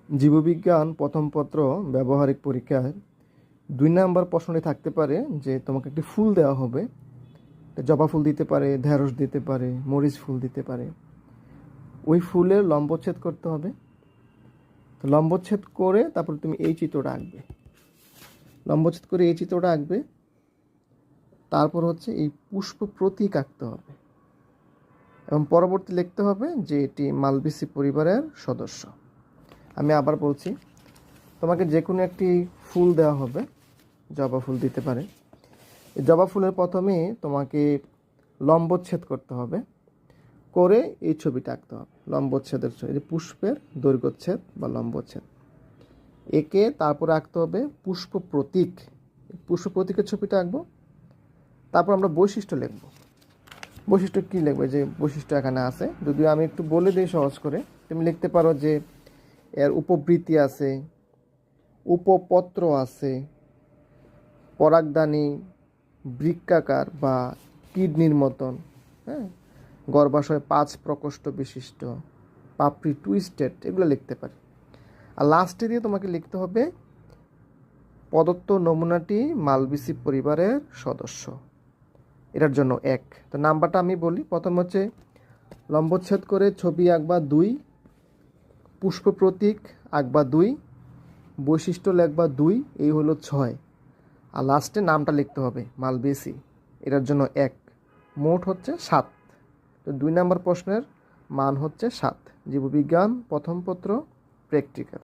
জীববিজ্ঞান প্রথম পত্র ব্যবহারিক পরীক্ষায় ২ নাম্বার প্রশ্নটি থাকতে পারে যে তোমাকে একটি ফুল দেওয়া হবে। জবা ফুল দিতে পারে, ঢেঁড়স দিতে পারে, মরিচ ফুল দিতে পারে। ওই ফুলের লম্বচ্ছেদ করতে হবে। তো লম্বচ্ছেদ করে তারপর তুমি এই চিত্রটা আঁকবে। লম্বচ্ছেদ করে এই চিত্রটা আঁকবে। তারপর হচ্ছে এই পুষ্প প্রতীক আঁকতে হবে এবং পরবর্তী লিখতে হবে যে এটি মালবেসি পরিবারের সদস্য। আমি আবার বলছি, তোমাকে যে কোনো একটি ফুল দেওয়া হবে, জবা ফুল দিতে পারে। এই জবা ফুলের প্রথমে তোমাকে লম্বচ্ছেদ করতে হবে, করে এই ছবিটা আঁকতে হবে। লম্বচ্ছেদের ছবি, এই পুষ্পের দৈর্ঘ্যচ্ছেদ বা লম্বচ্ছেদ একে তারপরে আঁকতে হবে পুষ্প প্রতীক। পুষ্প প্রতীকের ছবিটা আঁকবো। তারপর আমরা বৈশিষ্ট্য লিখব। বৈশিষ্ট্য কী লিখবে, যে বৈশিষ্ট্য এখানে আছে যদিও আমি একটু বলে দিই সহজ করে। তুমি লিখতে পারো যে এর উপবৃত্তি আছে, উপপত্র আছে, পরাগদানী বৃক্কাকার বা কিডনির মতন, হ্যাঁ, গর্ভাশয় 5 প্রকোষ্ঠ বিশিষ্ট, পাপড়ি টুইস্টেড, এগুলো লিখতে পারি। আর লাস্টে দিয়ে তোমাকে লিখতে হবে প্রদত্ত নমুনাটি মালবেসি পরিবারের সদস্য। এটার জন্য 1। তো নাম্বারটা আমি বলি। প্রথম হচ্ছে লম্বচ্ছেদ করে ছবি আঁকবা 2, পুষ্প প্রতীক আঁকবা 2, বৈশিষ্ট্য লিখবা 2, এই হলো 6। আর লাস্টে নামটা লিখতে হবে মালবেসি, এটার জন্য 1। মোট হচ্ছে 7। তো 2 নম্বর প্রশ্নের মান হচ্ছে 7। জীববিজ্ঞান প্রথম পত্র প্র্যাকটিক্যাল।